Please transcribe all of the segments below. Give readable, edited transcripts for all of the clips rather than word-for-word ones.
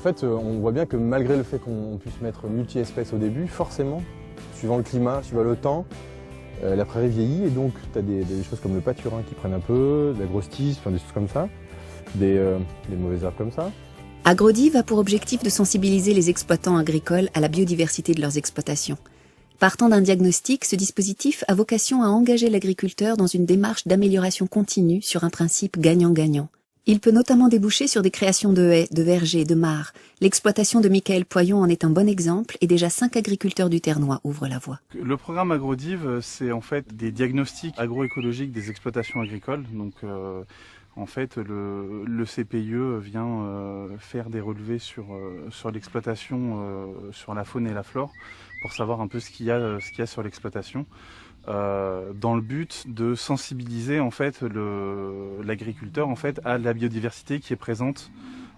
fait, on voit bien que malgré le fait qu'on puisse mettre multi-espèces au début, forcément, suivant le climat, suivant le temps, la prairie vieillit et donc tu as des choses comme le pâturin qui prennent un peu, de la grosse tisse, enfin des choses comme ça, des mauvaises herbes comme ça. Agrodiv a pour objectif de sensibiliser les exploitants agricoles à la biodiversité de leurs exploitations. Partant d'un diagnostic, ce dispositif a vocation à engager l'agriculteur dans une démarche d'amélioration continue sur un principe gagnant-gagnant. Il peut notamment déboucher sur des créations de haies, de vergers, de mares. L'exploitation de Michael Poyon en est un bon exemple et déjà 5 agriculteurs du Ternois ouvrent la voie. Le programme Agrodiv, c'est en fait des diagnostics agroécologiques des exploitations agricoles. Donc, en fait, le CPIE vient faire des relevés sur l'exploitation, sur la faune et la flore, pour savoir un peu ce qu'il y a sur l'exploitation. Dans le but de sensibiliser en fait l'agriculteur en fait à la biodiversité qui est présente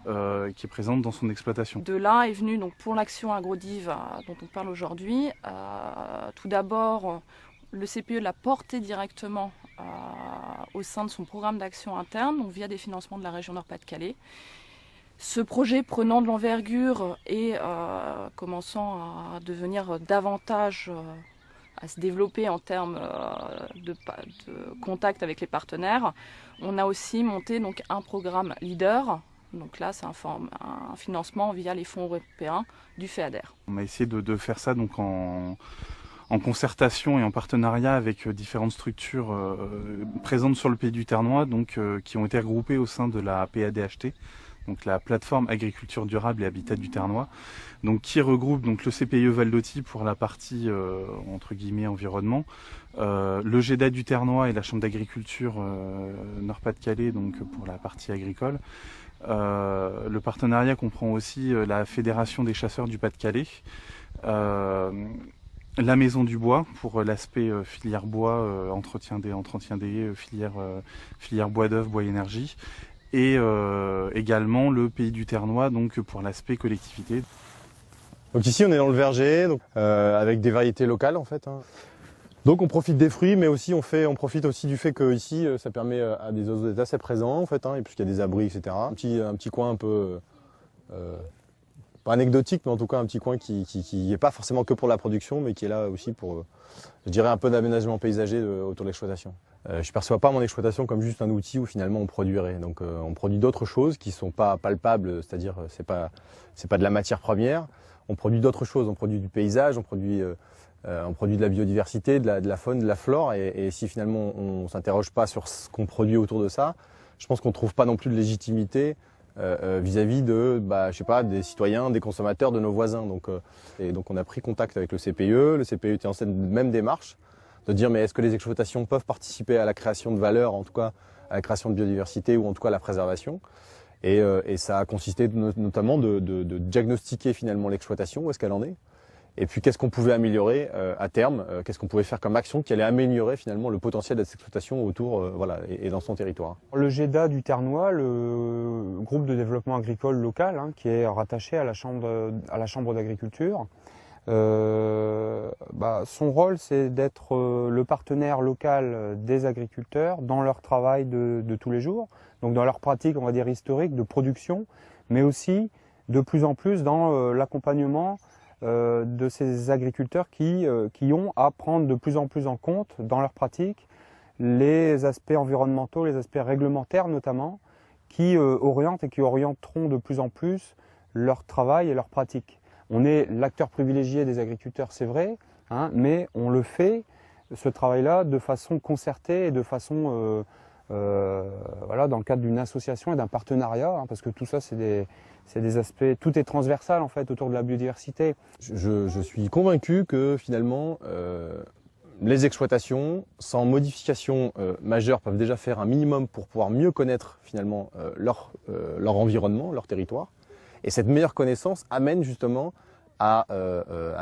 dans son exploitation. De là est venu donc pour l'action Agrodiv dont on parle aujourd'hui, tout d'abord le CPE l'a porté directement au sein de son programme d'action interne, donc via des financements de la région Nord-Pas-de-Calais. Ce projet prenant de l'envergure et commençant à devenir davantage à se développer en termes de contact avec les partenaires, on a aussi monté donc un programme leader. Donc là, c'est un financement via les fonds européens du FEADER. On a essayé de faire ça donc en concertation et en partenariat avec différentes structures présentes sur le pays du Ternois, donc qui ont été regroupées au sein de la PADHT. Donc la plateforme agriculture durable et habitat du Ternois, donc qui regroupe donc le CPIE Val d'Authie pour la partie entre guillemets environnement, le GEDA du Ternois et la Chambre d'agriculture Nord-Pas-de-Calais donc pour la partie agricole. Le partenariat comprend aussi la Fédération des chasseurs du Pas-de-Calais, la Maison du Bois pour l'aspect filière bois, entretien des filière bois d'œuvre, bois énergie. Et également le pays du Ternois donc pour l'aspect collectivité. Donc ici on est dans le verger, donc, avec des variétés locales en fait. Donc on profite des fruits, mais aussi on profite aussi du fait que ici ça permet à des oiseaux d'être assez présents en fait, et puisqu'il y a des abris, etc. Un petit coin un peu pas anecdotique, mais en tout cas un petit coin qui est pas forcément que pour la production, mais qui est là aussi pour, je dirais, un peu d'aménagement paysager autour de l'exploitation. Je perçois pas mon exploitation comme juste un outil où finalement on produirait. Donc on produit d'autres choses qui sont pas palpables, c'est-à-dire c'est pas de la matière première. On produit d'autres choses, on produit du paysage, on produit de la biodiversité, de la faune, de la flore. Et si finalement on s'interroge pas sur ce qu'on produit autour de ça, je pense qu'on trouve pas non plus de légitimité vis-à-vis de, je sais pas, des citoyens, des consommateurs, de nos voisins. Donc on a pris contact avec le CPIE. Le CPIE était en cette même démarche de dire mais est-ce que les exploitations peuvent participer à la création de valeur, en tout cas à la création de biodiversité ou en tout cas à la préservation. Et ça a consisté notamment de diagnostiquer finalement l'exploitation, où est-ce qu'elle en est, et puis qu'est-ce qu'on pouvait améliorer à terme, qu'est-ce qu'on pouvait faire comme action qui allait améliorer finalement le potentiel de cette exploitation autour et dans son territoire. Le GEDA du Ternois, le groupe de développement agricole local, qui est rattaché à la chambre d'agriculture, son rôle c'est d'être le partenaire local des agriculteurs dans leur travail de tous les jours, donc dans leur pratique on va dire historique de production, mais aussi de plus en plus dans l'accompagnement de ces agriculteurs qui ont à prendre de plus en plus en compte dans leur pratique les aspects environnementaux, les aspects réglementaires notamment, qui orientent et qui orienteront de plus en plus leur travail et leur pratique. On est l'acteur privilégié des agriculteurs, c'est vrai, mais on le fait, ce travail-là, de façon concertée et de façon, dans le cadre d'une association et d'un partenariat, parce que tout ça, c'est des aspects, tout est transversal en fait autour de la biodiversité. Je suis convaincu que finalement, les exploitations, sans modification majeure, peuvent déjà faire un minimum pour pouvoir mieux connaître finalement leur environnement, leur territoire. Et cette meilleure connaissance amène justement à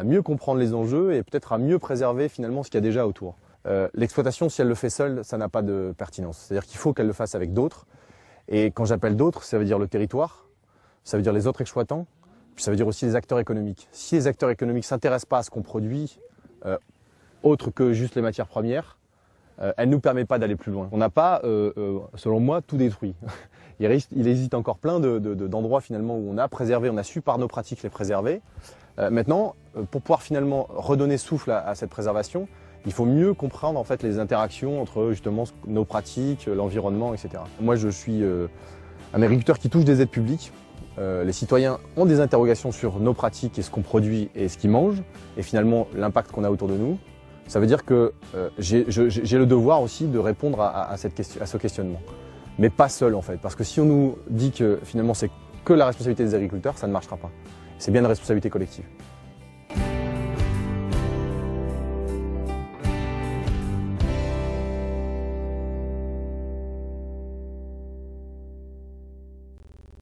mieux comprendre les enjeux et peut-être à mieux préserver finalement ce qu'il y a déjà autour. L'exploitation, si elle le fait seule, ça n'a pas de pertinence. C'est-à-dire qu'il faut qu'elle le fasse avec d'autres. Et quand j'appelle d'autres, ça veut dire le territoire, ça veut dire les autres exploitants, puis ça veut dire aussi les acteurs économiques. Si les acteurs économiques ne s'intéressent pas à ce qu'on produit, autre que juste les matières premières, elle ne nous permet pas d'aller plus loin. On n'a pas, selon moi, tout détruit. Il existe encore plein d'endroits finalement où on a préservé, on a su par nos pratiques les préserver. Maintenant, pour pouvoir finalement redonner souffle à cette préservation, il faut mieux comprendre en fait les interactions entre justement nos pratiques, l'environnement, etc. Moi, je suis un agriculteur qui touche des aides publiques. Les citoyens ont des interrogations sur nos pratiques et ce qu'on produit et ce qu'ils mangent, et finalement l'impact qu'on a autour de nous. Ça veut dire que j'ai le devoir aussi de répondre à ce questionnement. Mais pas seul en fait, parce que si on nous dit que finalement c'est que la responsabilité des agriculteurs, ça ne marchera pas. C'est bien une responsabilité collective.